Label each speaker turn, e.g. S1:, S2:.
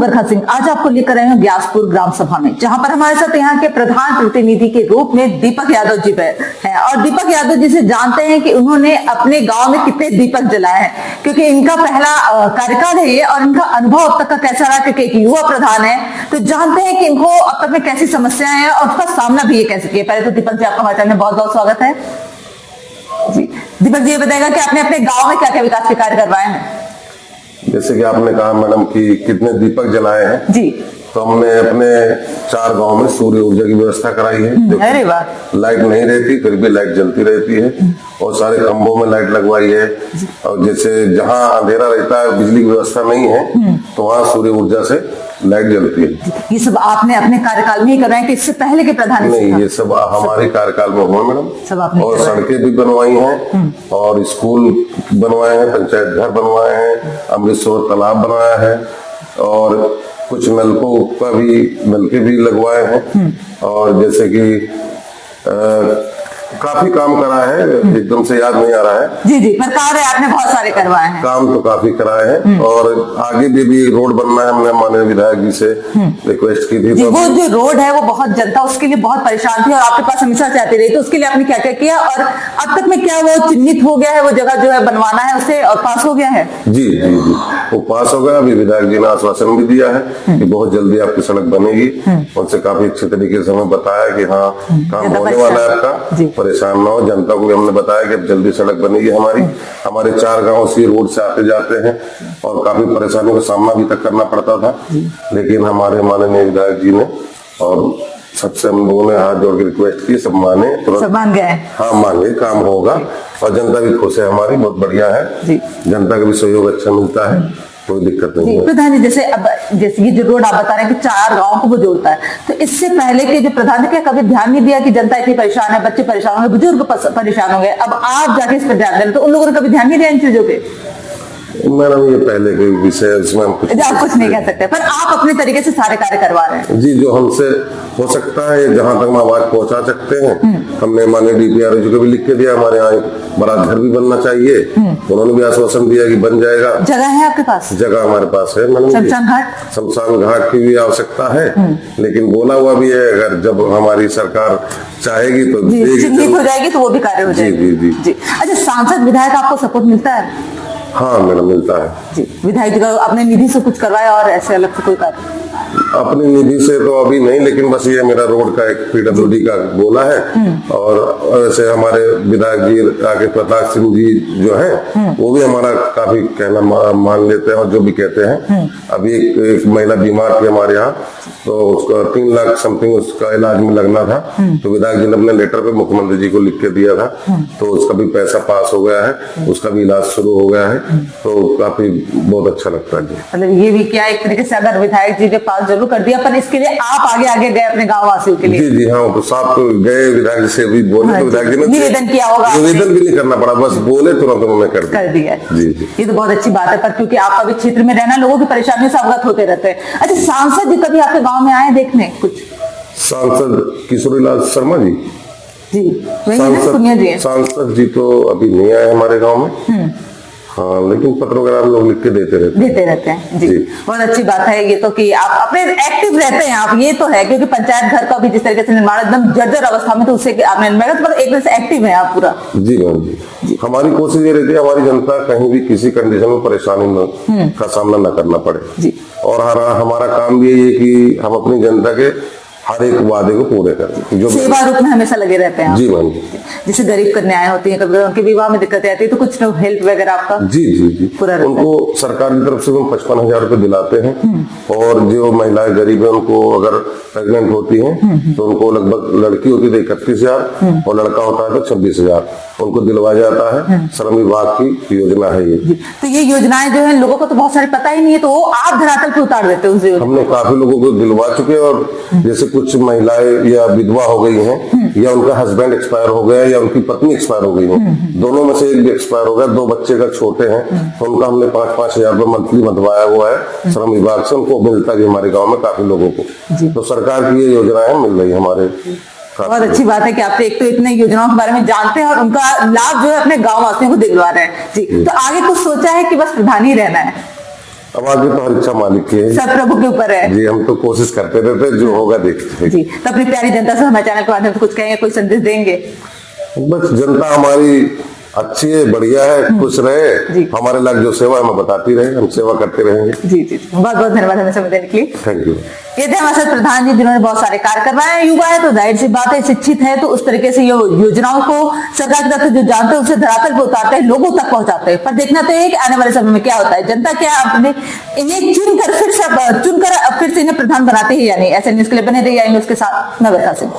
S1: बरखा सिंह, आज आपको लेकर आए हैं ग्यासपुर ग्राम सभा में, जहां पर हमारे साथ यहाँ के प्रधान प्रतिनिधि के रूप में दीपक यादव जी हैं। और दीपक यादव जी से जानते हैं कि उन्होंने अपने गांव में कितने दीपक जलाए हैं, क्योंकि इनका पहला कार्यकाल है ये और इनका अनुभव अब तक का कैसा रहा, क्योंकि एक युवा प्रधान है। तो जानते हैं कि इनको अब तक में कैसी समस्याएं हैं और उसका सामना भी ये कैसे किया। पहले तो दीपक जी, आपका हमारे चैनल में बहुत बहुत स्वागत है जी। दीपक जी, ये बताएगा कि आपने अपने गाँव में क्या क्या विकास के कार्य करवाए हैं।
S2: जैसे कि आपने कहा मैडम कि कितने दीपक जलाए हैं
S1: जी,
S2: तो हमने अपने 4 गांव में सूर्य ऊर्जा की व्यवस्था कराई है।
S1: अरे वाह।
S2: लाइट नहीं रहती फिर भी लाइट जलती रहती है और सारे खंभों में लाइट लगवाई है। और जैसे जहां अंधेरा रहता है, बिजली की व्यवस्था नहीं है, तो वहां सूर्य ऊर्जा से लाइट जलती है।
S1: ये सब आपने अपने कार्यकाल में ही कराया कि इससे पहले के प्रधान?
S2: नहीं, ये सब हमारे कार्यकाल में हुआ मैडम।
S1: सब आपने
S2: और सड़कें भी बनवाई हैं और स्कूल बनवाए हैं, पंचायत घर बनवाए हैं, अमृतसर तालाब बनाया है और कुछ नलके भी लगवाए हैं। और जैसे कि काफी काम करा है, एकदम से याद नहीं आ रहा है।
S1: जी जी, पर कार्य आपने बहुत सारे करवाए हैं।
S2: काम तो काफी कराए हैं और आगे भी रोड बनना है। हमने माननीय विधायक जी से रिक्वेस्ट की थी।
S1: तो वो जो रोड है वो बहुत जनता उसके लिए बहुत परेशान थी और आपके पास हमेशा चाहती रही, तो उसके लिए आपने क्या क्या किया और अब तक में क्या वो चिन्हित हो गया है, वो जगह जो है बनवाना है उसे और पास हो गया है? जी
S2: जी जी, वो पास हो गया। अभी विधायक जी ने आश्वासन भी दिया है कि बहुत जल्दी आपकी सड़क बनेगी। उनसे काफी अच्छे तरीके से हमें बताया कि हाँ काम होने वाला है आपका, परेशान ना हो। जनता को भी हमने बताया कि अब जल्दी सड़क बनेगी हमारे 4 गांव इसी रोड से आते जाते हैं और काफी परेशानियों का सामना भी तक करना पड़ता था। लेकिन हमारे माननीय विधायक जी ने और सबसे हम लोगों ने हाथ जोड़ के रिक्वेस्ट की, सब माने,
S1: सब मान गए।
S2: हाँ मांगे, काम होगा और जनता भी खुश है हमारी, बहुत बढ़िया है। जनता का भी सहयोग अच्छा मिलता है, कोई दिक्कत नहीं है।
S1: प्रधान जी, जैसे ये जो रोड आप बता रहे हैं कि 4 गांवों को वो जोड़ता है, तो इससे पहले के जो प्रधान ने क्या कभी ध्यान नहीं दिया कि जनता इतनी परेशान है, बच्चे परेशान होंगे, बुजुर्ग परेशान होंगे, अब आप जाके इस पर ध्यान दे रहे, तो उन लोगों ने कभी ध्यान नहीं दिया इन चीजों पे?
S2: मैडम ये पहले के विषय, इसमें हम
S1: कुछ नहीं कह सकते, पर आप अपने तरीके से सारे कार्य करवा रहे हैं।
S2: जी, जो हमसे हो सकता है, जहाँ तक हम आवाज पहुँचा सकते हैं। हमने माननीय DPR जी को भी लिख के दिया, हमारे यहाँ एक बड़ा घर भी बनना चाहिए, उन्होंने भी आश्वासन दिया कि बन जाएगा।
S1: जगह है आपके पास? जगह
S2: हमारे पास है मैडम। शमशान घाट की भी आवश्यकता है, लेकिन बोला हुआ भी है अगर जब हमारी सरकार चाहेगी तो
S1: चिन्हित हो जाएगी तो वो भी कार्य हो जाएगा।
S2: जी जी।
S1: अच्छा, सांसद विधायक आपको सपोर्ट मिलता है?
S2: हाँ मैडम, मिलता है
S1: जी। विधायक जी का अपने निधि से कुछ करवाया और ऐसे अलग से कोई कार्य?
S2: अपनी निधि से तो अभी नहीं, लेकिन बस ये मेरा रोड का एक PWD का बोला है। और ऐसे हमारे विधायक जी आगे प्रताप सिंह जी जो हैं, वो भी हमारा काफी कहना मान लेते हैं और जो भी कहते हैं। अभी एक महिला बीमार थी हमारे यहाँ, तो उसका 3 लाख समथिंग उसका इलाज में लगना था, तो विधायक जी ने अपने लेटर पे मुख्यमंत्री जी को लिख के दिया था, तो उसका भी पैसा पास हो गया है, उसका भी इलाज शुरू हो गया है, तो काफी बहुत अच्छा लगता है।
S1: मतलब ये भी क्या एक तरीके से अगर विधायक जी के पास जरूर कर दिया, पर इसके लिए आप आगे गए अपने गाँव वासियों के लिए?
S2: जी जी हाँ, तो साहब तो गए, विधायक जी से भी बोले, तो विधायक जी ने
S1: निवेदन किया होगा?
S2: निवेदन भी नहीं करना पड़ा, बस बोले तुरंत उन्होंने कर दिया। जी जी,
S1: ये तो बहुत अच्छी बात है, पर क्योंकि आप अभी क्षेत्र में रहना, लोगों की परेशानियों से अवगत होते रहते हैं। अच्छा, सांसद जी कभी आपके गाँव में आए देखने कुछ?
S2: सांसद किशोरीलाल शर्मा जी?
S1: जी, सांसद
S2: जी तो अभी नहीं आए हमारे गांव में। हाँ, लेकिन पत्र वगैरह लोग लिख के देते रहते हैं। जी,
S1: बहुत अच्छी बात है ये तो कि आप अपने एक्टिव रहते हैं आप, ये तो है, क्योंकि पंचायत घर का भी जिस तरीके से निर्माण एकदम जर्जर अवस्था में, तो उससे आपने एक तरह से एक्टिव है आप पूरा।
S2: जी मैम जी, हमारी कोशिश ये रहती है हमारी जनता कहीं भी किसी कंडीशन में परेशानी का सामना न करना पड़े। और हमारा काम भी यही है कि हम अपनी जनता के हर एक वादे को पूरे करें, जो
S1: सेवा रूप में हमेशा लगे रहते हैं।
S2: जी मैम।
S1: जैसे गरीब कन्याएं होती हैं, कभी उनके विवाह में दिक्कतें आती है, तो कुछ हेल्प वगैरह आपका?
S2: जी जी जी, उनको सरकार की तरफ से 55,000 रुपए दिलाते हैं। और जो महिलाएं गरीब है उनको अगर प्रेग्नेंट होती हैं तो उनको लगभग, लड़की होती है 31,000 और लड़का होता है तो 26,000 उनको दिलवाया जाता है। श्रम विभाग की योजना है ये।
S1: तो ये योजनाएं जो है लोगों को तो बहुत सारे पता ही नहीं है, तो वो आप धरातल पे उतार देते हैं।
S2: हमने काफी लोगों को दिलवा चुके, और जैसे कुछ महिलाएं या विधवा हो गई हैं या उनका हस्बैंड एक्सपायर हो गया या उनकी पत्नी एक्सपायर हो गई है, दोनों में से एक भी एक्सपायर हो गया, 2 बच्चे का छोटे हैं, तो उनका हमने 5-5 हजार रुपए मंथली बंधवाया हुआ है श्रम विभाग से। उनको मिलता है हमारे गाँव में काफी लोगों को, तो सरकार की ये योजनाएं मिल रही है हमारे।
S1: बहुत अच्छी बात है कि आप एक तो इतने योजनाओं के बारे में जानते हैं और उनका लाभ जो है अपने गाँव वासियों को दिलवा रहे हैं। जी, तो आगे कुछ सोचा है कि बस प्रधान ही रहना है?
S2: अब आगे तो हर इच्छा मालिक की है,
S1: सब प्रभु के ऊपर है
S2: जी। हम तो कोशिश करते रहते, जो होगा देखते
S1: जी। तो अपनी प्यारी जनता से हमारे चैनल के माध्यम से कुछ कहेंगे, कोई संदेश देंगे?
S2: बस जनता हमारी अच्छी है, बढ़िया है, खुश रहे, हमारे लायक जो सेवा हमें बताती रहे, हम सेवा करते रहेंगे।
S1: जी जी, बहुत बहुत धन्यवाद हमें समय देने के लिए।
S2: Thank you.
S1: ये थे हमारे साथ प्रधान जी, जिन्होंने बहुत सारे कार्य करवाए हैं। युवा है तो जाहिर सी बात है, शिक्षित है तो उस तरीके से ये योजनाओं को सरकार की तरफ से जो जानते हैं उसे धरातल पे उतारते हैं, लोगों तक पहुंचाते हैं। पर देखना तो है कि आने वाले समय में क्या होता है, जनता क्या अपने इन्हें चुनकर फिर से इन्हें प्रधान बनाते हैं या नहीं। ऐसे न्यूज के लिए बने रहिए न्यूज के साथ, मैं बता सिंह।